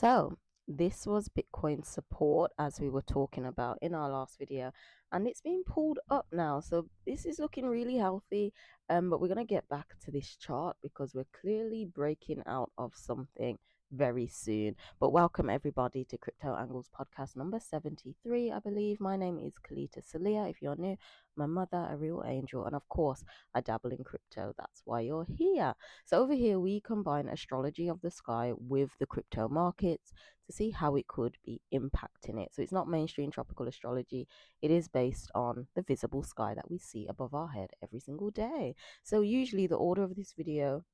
So, this was Bitcoin support as we were talking about in our last video, and it's been pulled up now. So, this is looking really healthy. But we're going to get back to this chart because we're clearly breaking out of something very soon. But welcome everybody to Crypto Angles podcast number 73, I believe. My name is Kelita Sahliah. If you're new, my mother, a real angel, and of course, I dabble in crypto. That's why you're here. So over here, we combine astrology of the sky with the crypto markets to see how it could be impacting it. So it's not mainstream tropical astrology. It is based on the visible sky that we see above our head every single day. So usually the order of this video,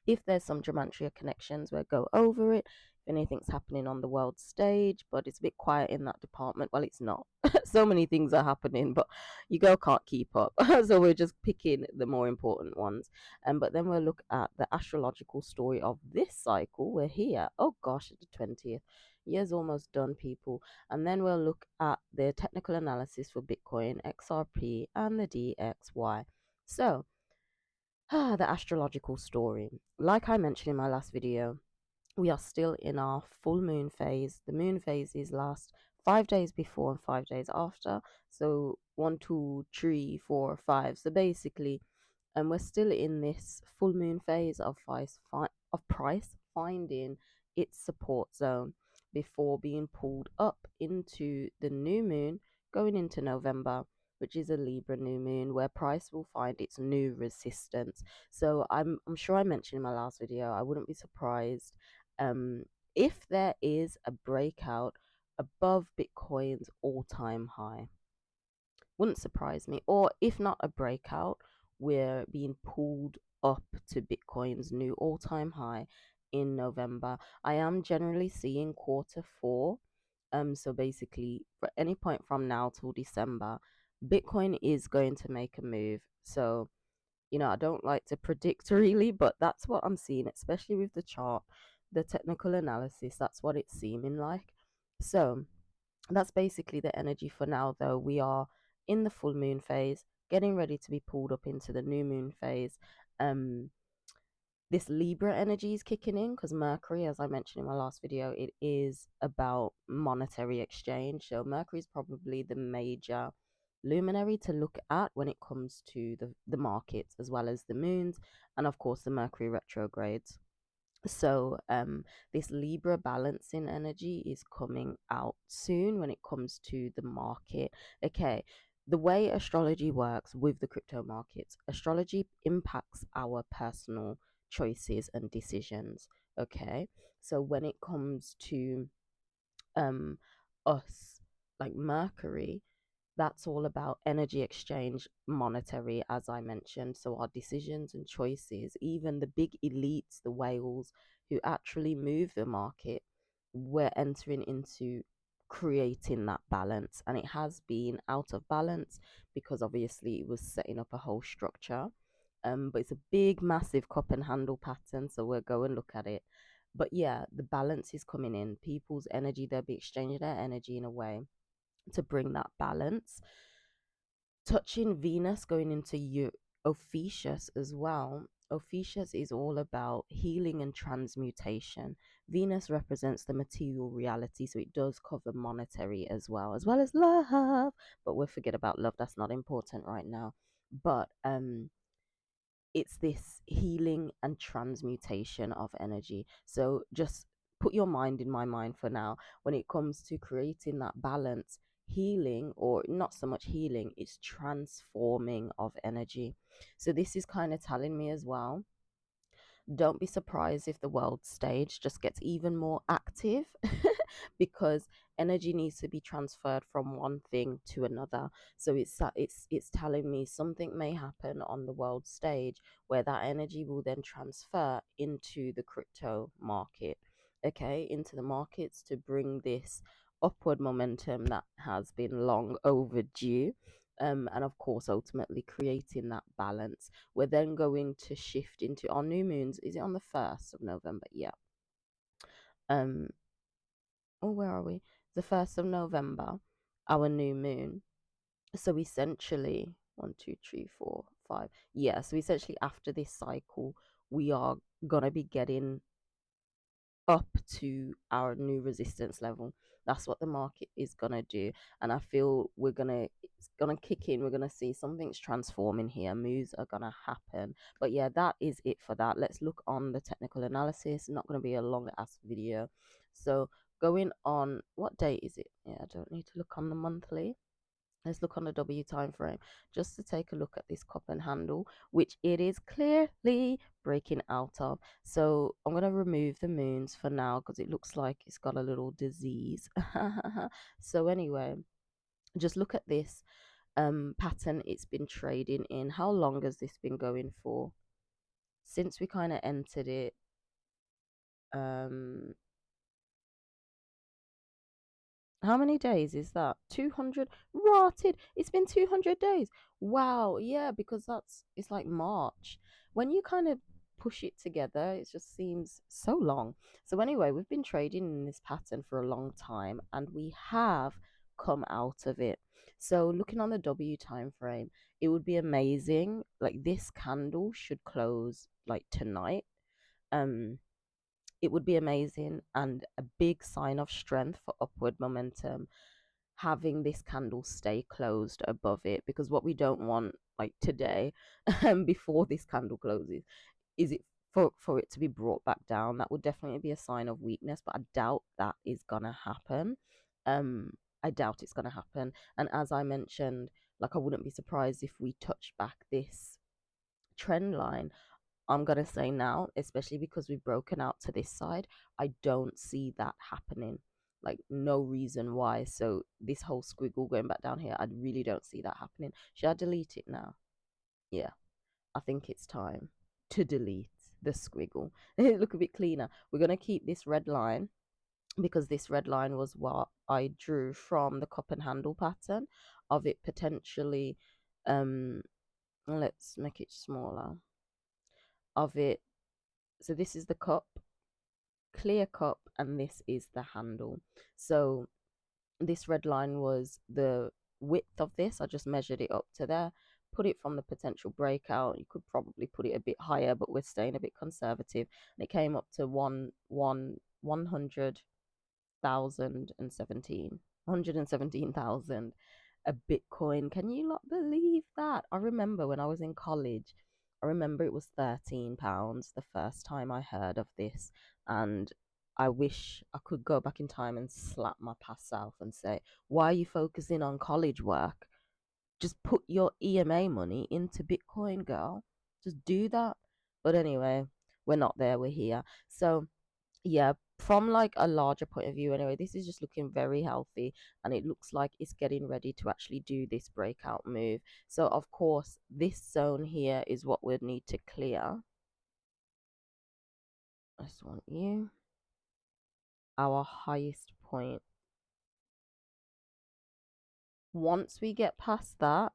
if there's some gematria connections, we'll go over it. If anything's happening on the world stage, but it's a bit quiet in that department. Well, it's not. So many things are happening, but you girl can't keep up. So we're just picking the more important ones. But then we'll look at the astrological story of this cycle. We're here. Oh gosh, it's the 20th. Year's almost done, people. And then we'll look at the technical analysis for Bitcoin, XRP, and the DXY. So the astrological story. Like I mentioned in my last video, we are still in our full moon phase. The moon phases last 5 days before and 5 days after. So 1, 2, 3, 4, 5. So basically, and we're still in this full moon phase of price finding its support zone before being pulled up into the new moon going into November, which is a Libra new moon where price will find its new resistance. So I'm sure I mentioned in my last video, I wouldn't be surprised um if there is a breakout above Bitcoin's all-time high. Wouldn't surprise me. Or if not a breakout, we're being pulled up to Bitcoin's new all-time high in November. I am generally seeing quarter 4. So basically, for any point from now till December, Bitcoin is going to make a move. So, I don't like to predict really, but that's what I'm seeing, especially with the chart, the technical analysis. That's what it's seeming like. So, that's basically the energy for now, though. We are in the full moon phase, getting ready to be pulled up into the new moon phase. This Libra energy is kicking in because Mercury, as I mentioned in my last video, it is about monetary exchange. So Mercury is probably the major luminary to look at when it comes to the markets, as well as the moons and of course the Mercury retrogrades. So this Libra balancing energy is coming out soon when it comes to the market. Okay, the way astrology works with the crypto markets, astrology impacts our personal choices and decisions. Okay, so when it comes to um us, like Mercury, that's all about energy exchange, monetary, as I mentioned. So our decisions and choices, even the big elites, the whales who actually move the market, we're entering into creating that balance. And it has been out of balance because obviously it was setting up a whole structure. But it's a big, massive cup and handle pattern. So we'll go and look at it. But yeah, the balance is coming in. People's energy, they'll be exchanging their energy in a way to bring that balance. Touching Venus going into Ophiuchus as well. Ophiuchus is all about healing and transmutation. Venus represents the material reality, so it does cover monetary as well as love. But we'll forget about love, that's not important right now. But it's this healing and transmutation of energy. So just put your mind in my mind for now when it comes to creating that balance. Healing, or not so much healing, it's transforming of energy. So this is kind of telling me as well, don't be surprised if the world stage just gets even more active because energy needs to be transferred from one thing to another. So it's telling me something may happen on the world stage where that energy will then transfer into the crypto market, okay, into the markets to bring this upward momentum that has been long overdue. And of course, ultimately creating that balance. We're then going to shift into our new moons. Is it on the 1st of November? Yeah. Um, oh, where are we? The 1st of November, our new moon. So essentially, 1, 2, 3, 4, 5. Yeah, so essentially after this cycle, we are gonna be getting up to our new resistance level. That's what the market is gonna do, and I feel it's gonna kick in. We're gonna see something's transforming here. Moves are gonna happen. But yeah, that is it for that. Let's look on the technical analysis. Not gonna be a long ass video. So going on, what date is it? Yeah, I don't need to look on the monthly. Let's look on the W time frame just to take a look at this cup and handle, which it is clearly breaking out of. So I'm going to remove the moons for now because it looks like it's got a little disease. So anyway, just look at this pattern it's been trading in. How long has this been going for? Since we kind of entered it, um how many days is that? 200 rotted. It's been 200 days. Wow. Yeah, because it's like March. When you kind of push it together, it just seems so long. So anyway, we've been trading in this pattern for a long time and we have come out of it. So looking on the W time frame, it would be amazing. Like this candle should close like tonight. Um it would be amazing and a big sign of strength for upward momentum having this candle stay closed above it, because what we don't want like today before this candle closes is it for it to be brought back down. That would definitely be a sign of weakness, but I doubt that is gonna happen. um I doubt it's gonna happen, and as I mentioned, like I wouldn't be surprised if we touch back this trend line. I'm gonna say now, especially because we've broken out to this side, I don't see that happening. Like no reason why. So this whole squiggle going back down here, I really don't see that happening. Should I delete it now? Yeah, I think it's time to delete the squiggle. Look a bit cleaner. We're gonna keep this red line because this red line was what I drew from the cup and handle pattern of it potentially. Um, let's make it smaller. Of it, so this is the cup, clear cup, and this is the handle. So this red line was the width of this. I just measured it up to there, put it from the potential breakout. You could probably put it a bit higher, but we're staying a bit conservative, and it came up to 117,000 a Bitcoin. Can you not believe that? I remember when I was in college, I remember it was £13 the first time I heard of this. And I wish I could go back in time and slap my past self and say, why are you focusing on college work? Just put your EMA money into Bitcoin, girl. Just do that. But anyway, we're not there, we're here. So yeah, from like a larger point of view anyway, this is just looking very healthy, and it looks like it's getting ready to actually do this breakout move. So of course this zone here is what we'd need to clear. I just want you, our highest point. Once we get past that,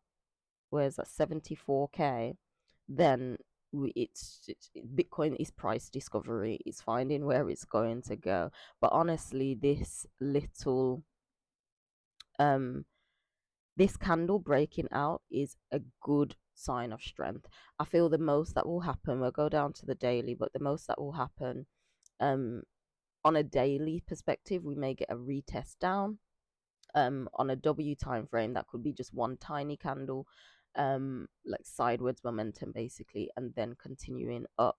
where's that 74k, then it's Bitcoin is price discovery. It's finding where it's going to go. But honestly, um this candle breaking out is a good sign of strength. I feel the most that will happen, we'll go down to the daily, but the most that will happen um on a daily perspective, we may get a retest down. On a W time frame, that could be just one tiny candle, like sideways momentum basically, and then continuing up.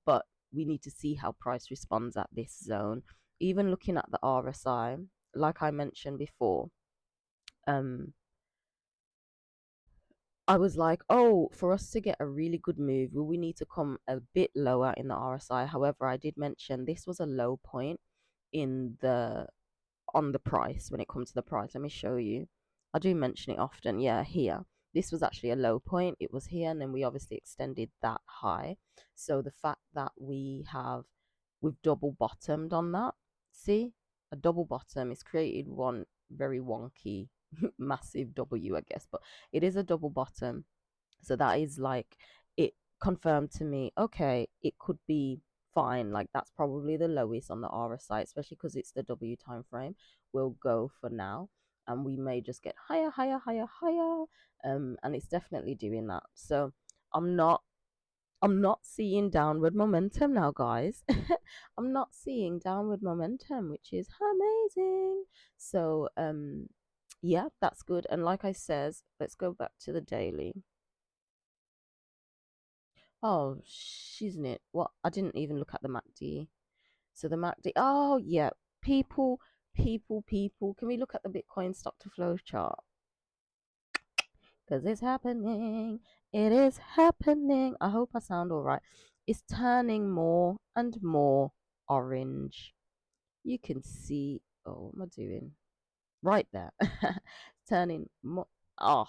But we need to see how price responds at this zone. Even looking at the RSI, like I mentioned before, um I was like, oh, for us to get a really good move, will we need to come a bit lower in the RSI? However, I did mention this was a low point in the on the price when it comes to the price. Let me show you. I do mention it often. Yeah, here. This was actually a low point. It was here, and then we obviously extended that high. So the fact that we've double bottomed on that. See, a double bottom is created one very wonky, massive W, I guess, but it is a double bottom. So that is like it confirmed to me, okay, it could be fine. Like that's probably the lowest on the RSI, especially because it's the W time frame. We'll go for now. And we may just get higher, higher, higher, higher. And it's definitely doing that. So I'm not I'm not seeing downward momentum now, guys. I'm not seeing downward momentum, which is amazing. So, yeah, that's good. And like I says, let's go back to the daily. Oh, isn't it? What? I didn't even look at the MACD. So the MACD. Oh, yeah. People, people. Can we look at the Bitcoin stock to flow chart? Because it's happening. It is happening. I hope I sound all right. It's turning more and more orange. You can see. Oh, what am I doing? Right there. Turning more. Oh,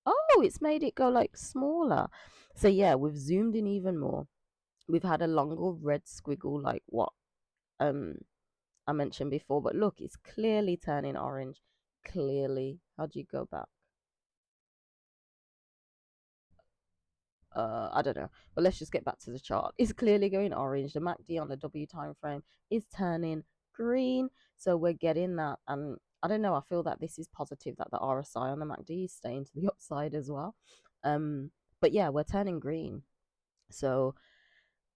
oh, it's made it go like smaller. So yeah, we've zoomed in even more. We've had a longer red squiggle like what um I mentioned before, but look, it's clearly turning orange. Clearly. How do you go back? I don't know, but let's just get back to the chart. It's clearly going orange. The MACD on the W time frame is turning green, so we're getting that. And I don't know. I feel that this is positive that the RSI on the MACD is staying to the upside as well. Um, but yeah, we're turning green. So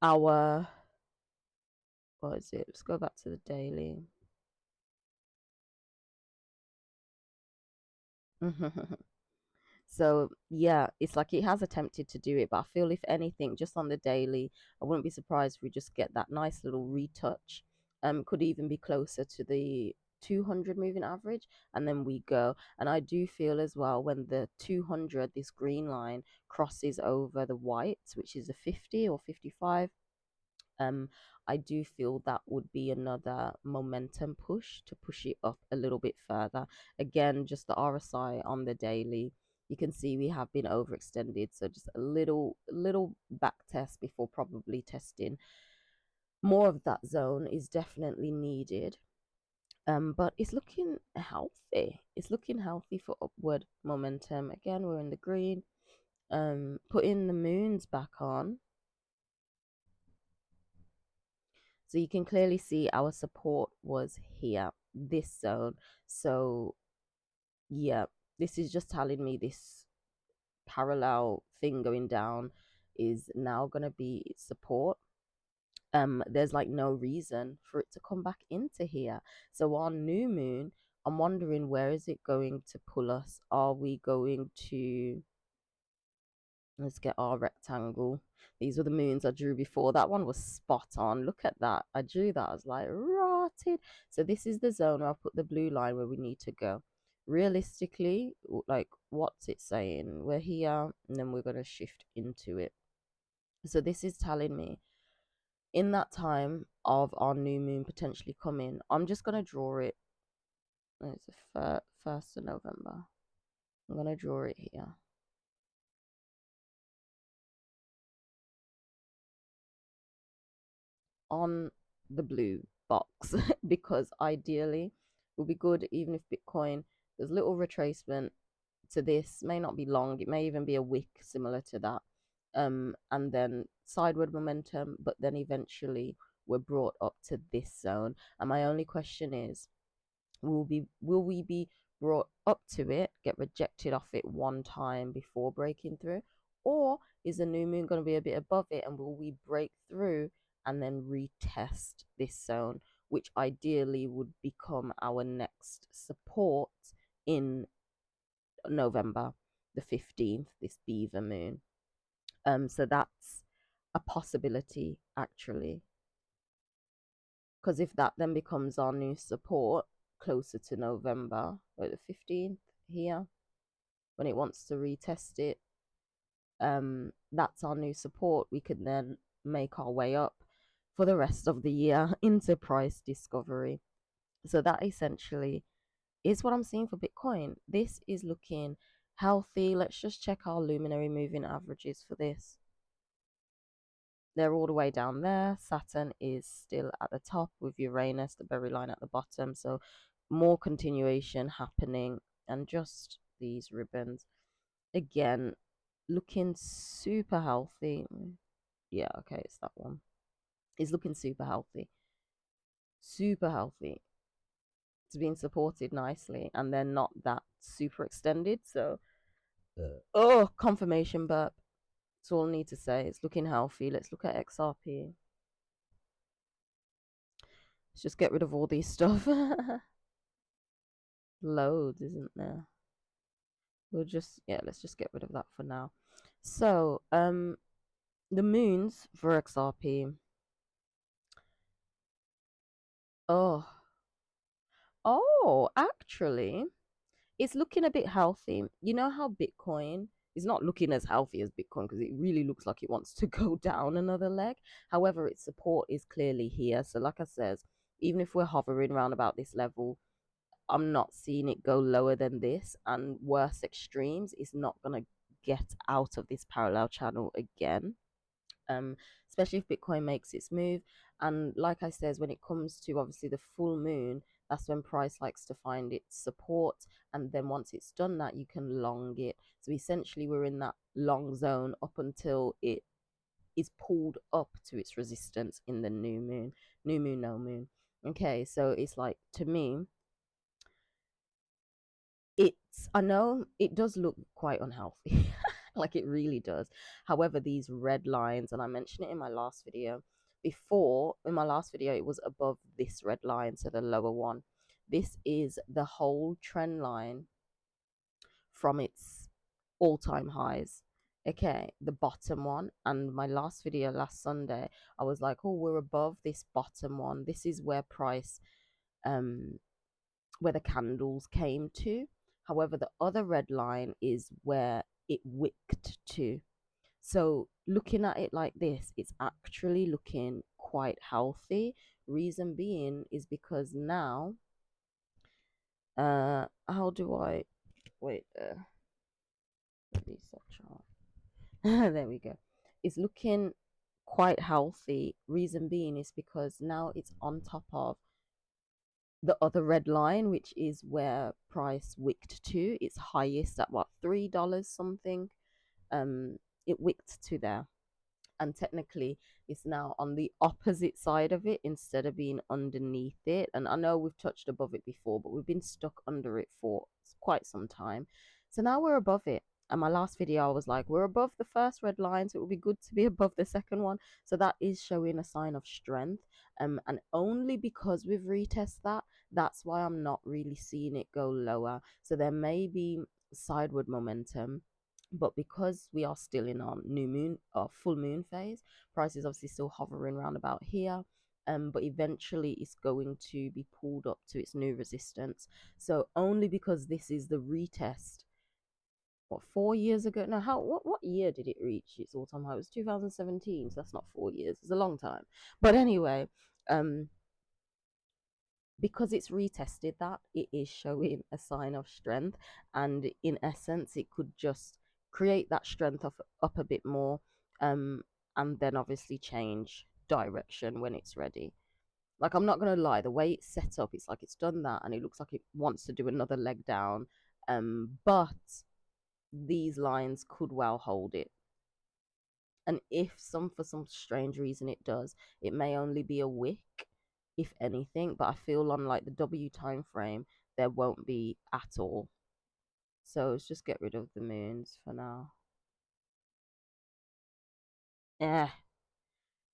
our what is it? Let's go back to the daily. So yeah, it's like it has attempted to do it, but I feel if anything, just on the daily, I wouldn't be surprised if we just get that nice little retouch. Could even be closer to the 200 moving average, and then we go. And I do feel as well when the 200, this green line crosses over the white, which is a 50 or 55. um, I do feel that would be another momentum push to push it up a little bit further. Again, just the RSI on the daily, you can see we have been overextended. So just a little back test before probably testing. More of that zone is definitely needed. But it's looking healthy. It's looking healthy for upward momentum. Again, we're in the green. Putting the moons back on. So you can clearly see our support was here, this zone. So yeah, this is just telling me this parallel thing going down is now going to be its support. There's like no reason for it to come back into here. So on new moon, I'm wondering where is it going to pull us? Are we going to Let's get our rectangle. These were the moons I drew before. That one was spot on. Look at that. I drew that. I was like, rotted. So this is the zone where I put the blue line where we need to go. Realistically, like, what's it saying? We're here, and then we're going to shift into it. So this is telling me in that time of our new moon potentially coming, I'm just going to draw it. It's the 1st of November. I'm going to draw it here. On the blue box because ideally it would be good even if Bitcoin there's little retracement to this, may not be long, it may even be a wick similar to that, and then sideward momentum, but then eventually we're brought up to this zone. And my only question is, will we be brought up to it, get rejected off it one time before breaking through, or is the new moon going to be a bit above it and will we break through and then retest this zone, which ideally would become our next support in November the 15th, this beaver moon. So that's a possibility actually, because if that then becomes our new support closer to November, or the 15th here, when it wants to retest it, that's our new support. We can then make our way up for the rest of the year into price discovery. So that essentially is what I'm seeing for Bitcoin. This is looking healthy. Let's just check our luminary moving averages for this. They're all the way down there. Saturn is still at the top with Uranus, the berry line at the bottom. So more continuation happening, and just these ribbons again looking super healthy. Yeah, okay, it's that one. It's looking super healthy. Super healthy. It's being supported nicely and then not that super extended. So, oh, confirmation burp. That's all I need to say. It's looking healthy. Let's look at XRP. Let's just get rid of all these stuff. Loads, isn't there? We'll just, yeah, let's just get rid of that for now. So, the moons for XRP. Oh, actually, it's looking a bit healthy. You know how Bitcoin is not looking as healthy as Bitcoin because it really looks like it wants to go down another leg. However, its support is clearly here. So, like I says, even if we're hovering around about this level, I'm not seeing it go lower than this. And worse extremes is not gonna get out of this parallel channel again. Um, Especially if Bitcoin makes its move. And like I says, when it comes to obviously the full moon, that's when price likes to find its support. And then once it's done that, you can long it. So essentially, we're in that long zone up until it is pulled up to its resistance in the new moon. New moon, no moon. Okay, so it's like, to me, I know it does look quite unhealthy. Like it really does. However, these red lines, and I mentioned it in my last video, before in my last video it was above this red line, so the lower one. This is the whole trend line from its all-time highs. Okay, the bottom one. And my last video last Sunday, I was like, oh, we're above this bottom one. This is where price um where the candles came to. However, the other red line is where it wicked to. So looking at it like this, it's actually looking quite healthy. Reason being is because now, how do I wait? Reset chart. There we go. It's looking quite healthy. Reason being is because now it's on top of the other red line, which is where price wicked to its highest at what, $3 something. Um, it wicked to there, and technically it's now on the opposite side of it instead of being underneath it. And I know we've touched above it before, but we've been stuck under it for quite some time. So now we're above it. And my last video, I was like, we're above the first red line, so it would be good to be above the second one. So that is showing a sign of strength. And only because we've retested that, that's why I'm not really seeing it go lower. So there may be sideward momentum, but because we are still in our new moon or full moon phase, price is obviously still hovering around about here. But eventually it's going to be pulled up to its new resistance. So only because this is the retest. What, 4 years ago? No, what year did it reach its all-time high? It was 2017, so that's not 4 years. It's a long time. But anyway, because it's retested that, it is showing a sign of strength, and in essence it could just create that strength up a bit more, um and then obviously change direction when it's ready. Like, I'm not gonna lie, the way it's set up, it's like it's done that and it looks like it wants to do another leg down, but these lines could well hold it. And if for some strange reason it does, it may only be a wick, if anything. But I feel on like the W time frame, there won't be at all. So let's just get rid of the moons for now. Yeah,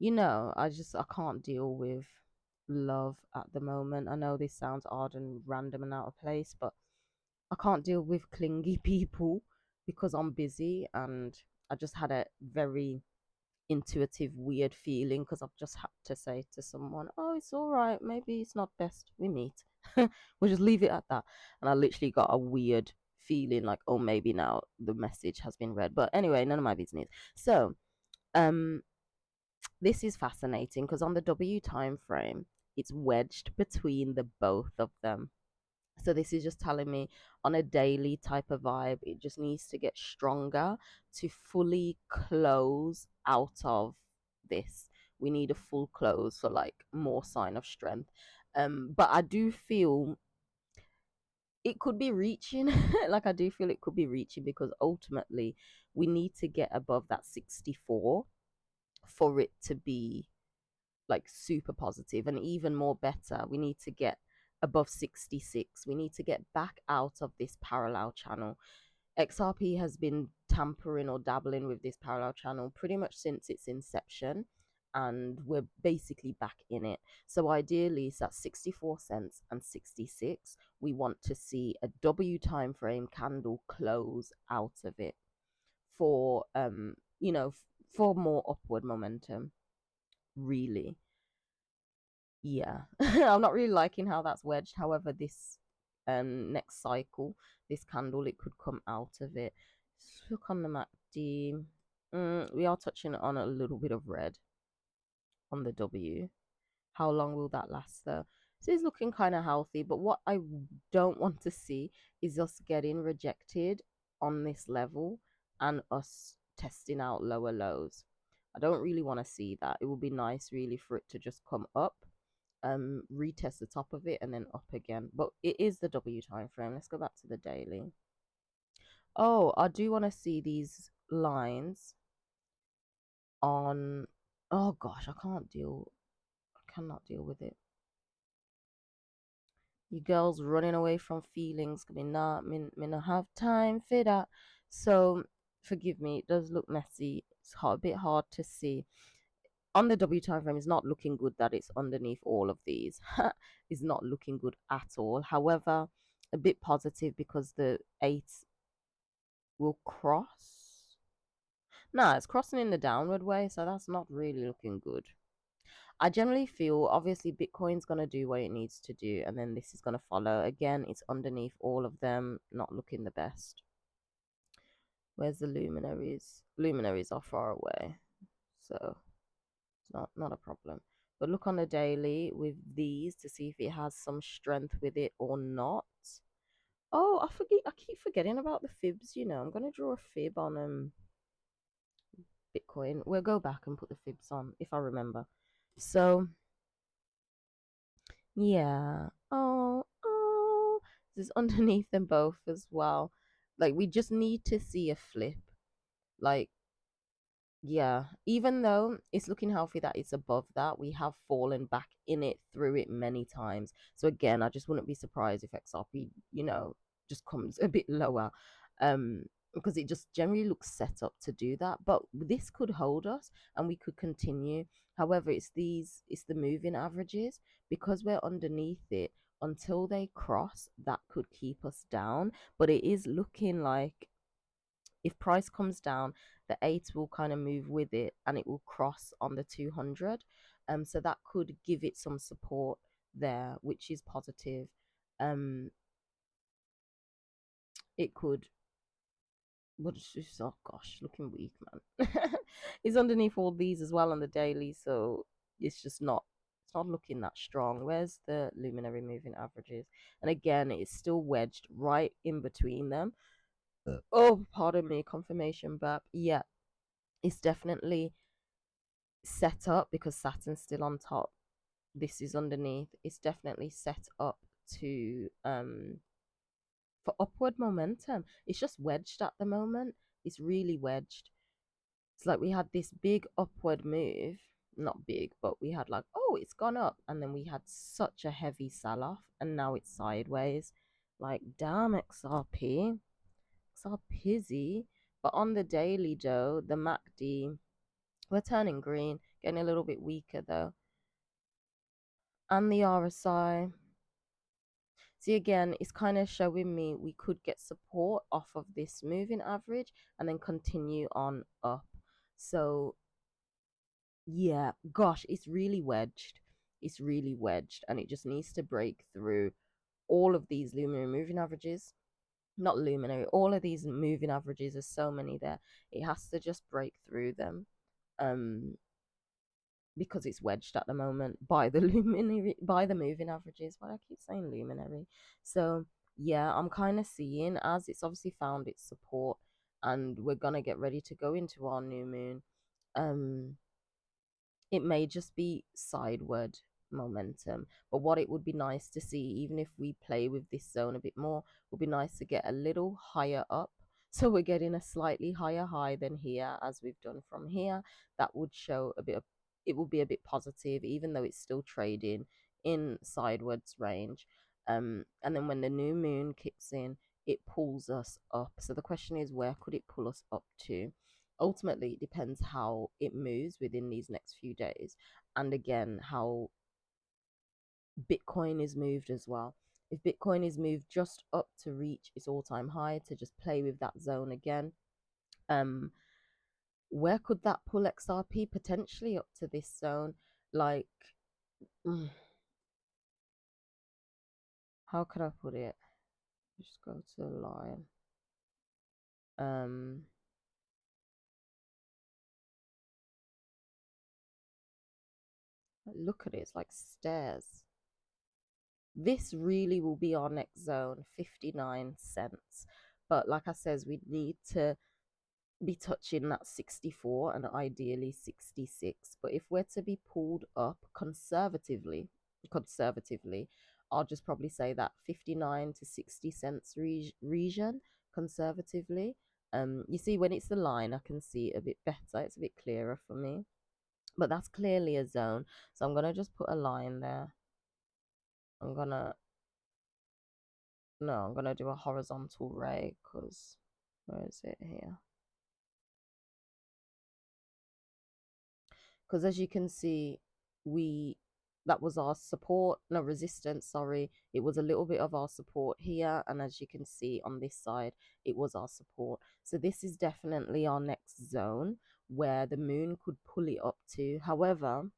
I can't deal with love at the moment. I know this sounds odd and random and out of place, but I can't deal with clingy people because I'm busy, and I just had a very intuitive weird feeling because I've just had to say to someone, oh, it's all right, maybe it's not best we meet. We'll just leave it at that. And I literally got a weird feeling like, oh, maybe now the message has been read. But anyway, none of my business. So um this is fascinating because on the W time frame, it's wedged between the both of them. So this is just telling me on a daily type of vibe, it just needs to get stronger to fully close out of this. We need a full close for like more sign of strength. But I do feel it could be reaching. Like, I do feel it could be reaching because ultimately we need to get above that 64 for it to be like super positive. And even more better, we need to get above 66. We need to get back out of this parallel channel. XRP has been tampering or dabbling with this parallel channel pretty much since its inception, and we're basically back in it. So ideally, it's at 64 cents and 66. We want to see a W time frame candle close out of it for for more upward momentum. Really, yeah. I'm not really liking how that's wedged. However, this next cycle, this candle, it could come out of it. Let's look on the MACD. We are touching on a little bit of red on the W. How long will that last though? So it's looking kind of healthy, but what I don't want to see is us getting rejected on this level and us testing out lower lows. I don't really want to see that. It would be nice really for it to just come up, retest the top of it and then up again. But it is the W time frame. Let's go back to the daily. Oh, I do want to see these lines on. Oh gosh, I cannot deal with it. You girls running away from feelings. Me not have time for that. So forgive me, it does look messy. It's a bit hard to see. On the W time frame, it's not looking good that it's underneath all of these. It's not looking good at all. However, a bit positive because the 8 will cross. Nah, it's crossing in the downward way, so that's not really looking good. I generally feel obviously Bitcoin's going to do what it needs to do, and then this is going to follow. Again, it's underneath all of them, not looking the best. Where's the luminaries? Luminaries are far away, so it's not a problem. But look on the daily with these to see if it has some strength with it or not. Oh, I keep forgetting about the fibs. I'm gonna draw a fib on Bitcoin. We'll go back and put the fibs on if I remember. So yeah. Oh, this is underneath them both as well. Like we just need to see a flip. Like yeah, even though it's looking healthy that it's above that, we have fallen back in it through it many times. So again, I just wouldn't be surprised if XRP, just comes a bit lower. Because it just generally looks set up to do that. But this could hold us and we could continue. However, it's the moving averages because we're underneath it until they cross, that could keep us down. But it is looking like if price comes down, the 8 will kind of move with it and it will cross on the 200. So that could give it some support there, which is positive. It could, but it's just, oh gosh, looking weak, man. It's underneath all these as well on the daily, so it's not looking that strong. Where's the luminary moving averages? And again, it's still wedged right in between them. Oh, pardon me, confirmation, but yeah, it's definitely set up because Saturn's still on top. This is underneath. It's definitely set up to for upward momentum. It's just wedged at the moment. It's really wedged. It's like we had this big upward move. Not big, but we had like, oh, it's gone up. And then we had such a heavy sell off and now it's sideways. Like, damn XRP. XRPizzy. But on the daily though, the MACD, we're turning green, getting a little bit weaker though. And the RSI. See, again, it's kind of showing me we could get support off of this moving average and then continue on up. So, yeah, gosh, it's really wedged. It's really wedged, and it just needs to break through all of these luminary moving averages. Not luminary, all of these moving averages, there's so many there. It has to just break through them. Because it's wedged at the moment by the luminary, by the moving averages. But I keep saying luminary. So yeah, I'm kind of seeing as it's obviously found its support and we're gonna get ready to go into our new moon. It may just be sideward momentum, but what it would be nice to see, even if we play with this zone a bit more, would be nice to get a little higher up. So we're getting a slightly higher high than here, as we've done from here. That would show a bit of, it will be a bit positive, even though it's still trading in sidewards range. And then when the new moon kicks in, it pulls us up. So the question is, where could it pull us up to? Ultimately, it depends how it moves within these next few days, and again, how Bitcoin is moved as well. If Bitcoin is moved just up to reach its all-time high, to just play with that zone again, um, where could that pull XRP? Potentially up to this zone. Like, mm, how could I put it? Just go to the line. Um, look at it, it's like stairs. This really will be our next zone, 59 cents. But like I says, we need to be touching that 64 and ideally 66. But if we're to be pulled up conservatively, I'll just probably say that 59 to 60 cents region conservatively. You see, when it's the line, I can see it a bit better. It's a bit clearer for me. But that's clearly a zone. So I'm gonna just put a line there. I'm gonna No, I'm gonna do a horizontal ray because where is it here? Because as you can see, we that was our support, no resistance, sorry. It was a little bit of our support here, and as you can see on this side, it was our support. So this is definitely our next zone where the moon could pull it up to. However,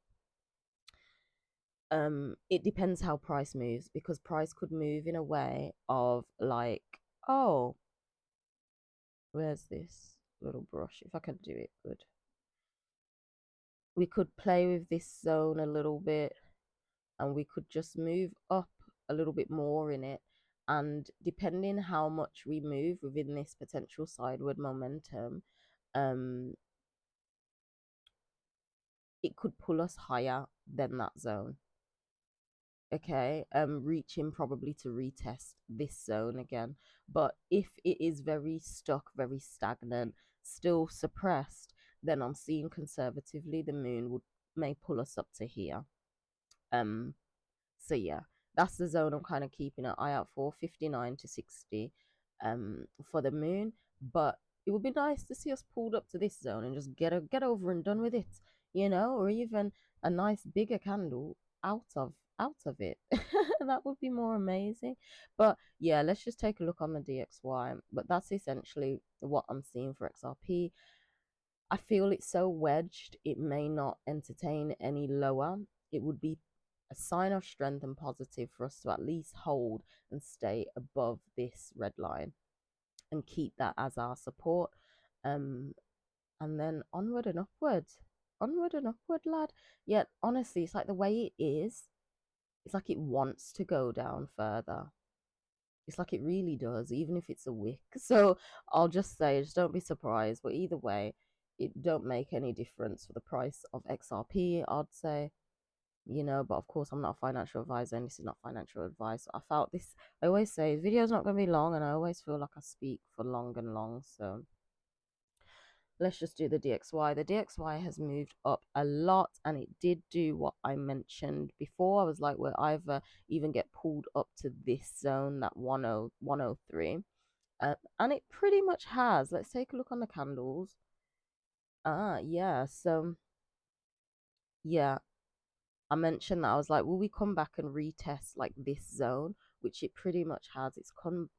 it depends how price moves, because price could move in a way of like, oh, where's this little brush? If I can do it good. We could play with this zone a little bit, and we could just move up a little bit more in it. And depending how much we move within this potential sideward momentum, um, it could pull us higher than that zone. Okay, reaching probably to retest this zone again. But if it is very stuck, very stagnant, still suppressed, then I'm seeing conservatively the moon would may pull us up to here. Um, so yeah, that's the zone I'm kind of keeping an eye out for, 59 to 60 for the moon. But it would be nice to see us pulled up to this zone and just get over and done with it, or even a nice bigger candle out of it. That would be more amazing. But yeah, let's just take a look on the DXY. But that's essentially what I'm seeing for XRP. I feel it's so wedged, it may not entertain any lower. It would be a sign of strength and positive for us to at least hold and stay above this red line and keep that as our support. Um, and then onward and upward. Onward and upward, lad. Yet, honestly, it's like the way it is, it's like it wants to go down further. It's like it really does, even if it's a wick. So I'll just say, just don't be surprised. But either way, it don't make any difference for the price of XRP, I'd say. But of course, I'm not a financial advisor, and this is not financial advice. I felt this, I always say, the video's not going to be long, and I always feel like I speak for long and long. So let's just do the DXY. The DXY has moved up a lot, and it did do what I mentioned before. I was like, we'll either even get pulled up to this zone, that 103. And it pretty much has. Let's take a look on the candles. Yeah. So, yeah, I mentioned that I was like, will we come back and retest like this zone, which it pretty much has. It's come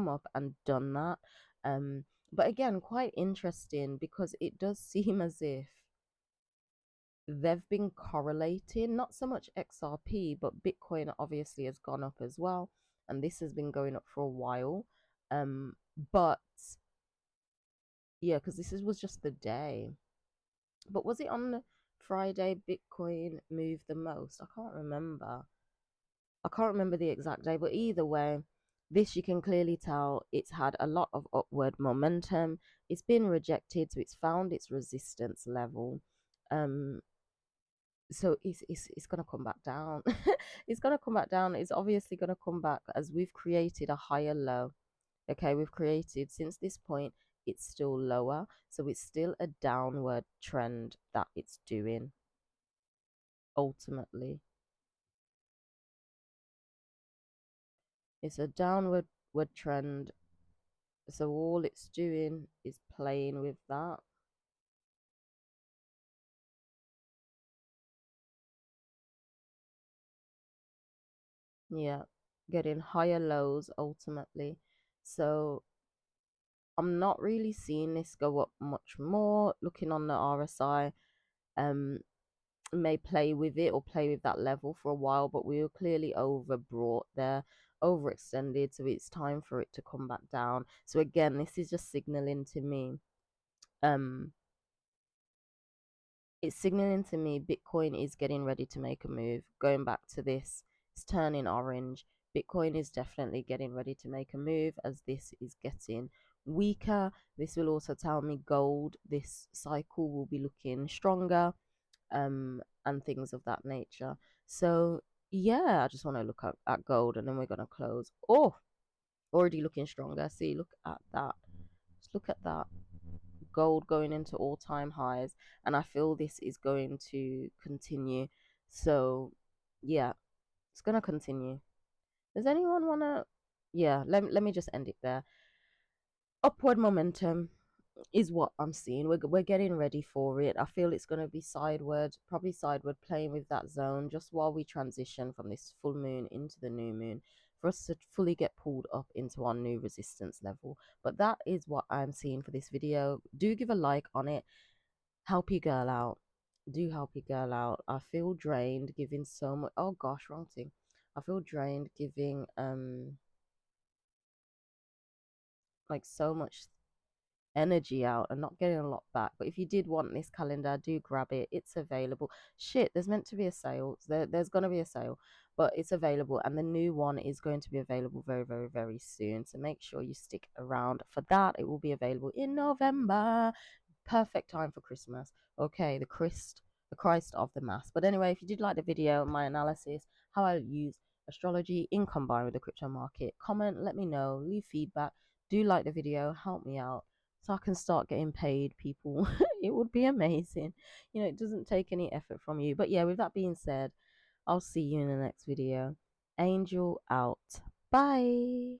up and done that. But again, quite interesting because it does seem as if they've been correlating, not so much XRP, but Bitcoin obviously has gone up as well, and this has been going up for a while. But yeah, because was just the day. But was it on the Friday Bitcoin moved the most? I can't remember. I can't remember the exact day, but either way, this you can clearly tell it's had a lot of upward momentum. It's been rejected, so it's found its resistance level. Um, so it's gonna come back down. It's gonna come back down. It's obviously gonna come back as we've created a higher low. Okay, we've created since this point, it's still lower, so it's still a downward trend that it's doing ultimately. It's a downward upward trend. So all it's doing is playing with that. Yeah, getting higher lows ultimately. So I'm not really seeing this go up much more. Looking on the RSI, um, may play with it or play with that level for a while, but we were clearly overbrought there, overextended. So it's time for it to come back down. So again, this is just signaling to me, um, it's signaling to me Bitcoin is getting ready to make a move. Going back to this, it's turning orange. Bitcoin is definitely getting ready to make a move as this is getting weaker. This will also tell me gold this cycle will be looking stronger, and things of that nature. So yeah, I just want to look at gold and then we're gonna close. Oh, already looking stronger. See, look at that. Just look at that. Gold going into all-time highs, and I feel this is going to continue. So yeah, it's gonna continue. Does anyone wanna? Yeah, let me just end it there. Upward momentum is what I'm seeing. We're getting ready for it. I feel it's going to be sideward, probably sideward, playing with that zone just while we transition from this full moon into the new moon for us to fully get pulled up into our new resistance level. But that is what I'm seeing for this video. Do give a like on it. Help your girl out. Do help your girl out. I feel drained giving so much. Oh gosh, wrong thing. I feel drained giving like so much energy out and not getting a lot back. But if you did want this calendar, do grab it. It's available. Shit, there's meant to be a sale. There's going to be a sale, but it's available. And the new one is going to be available very, very, very soon. So make sure you stick around for that. It will be available in November. Perfect time for Christmas. Okay, the Christ of the Mass. But anyway, if you did like the video, my analysis, how I use astrology in combined with the crypto market, comment, let me know, leave feedback. Do like the video, help me out so I can start getting paid, people. It would be amazing. It doesn't take any effort from you. But yeah, with that being said, I'll see you in the next video. Angel out. Bye.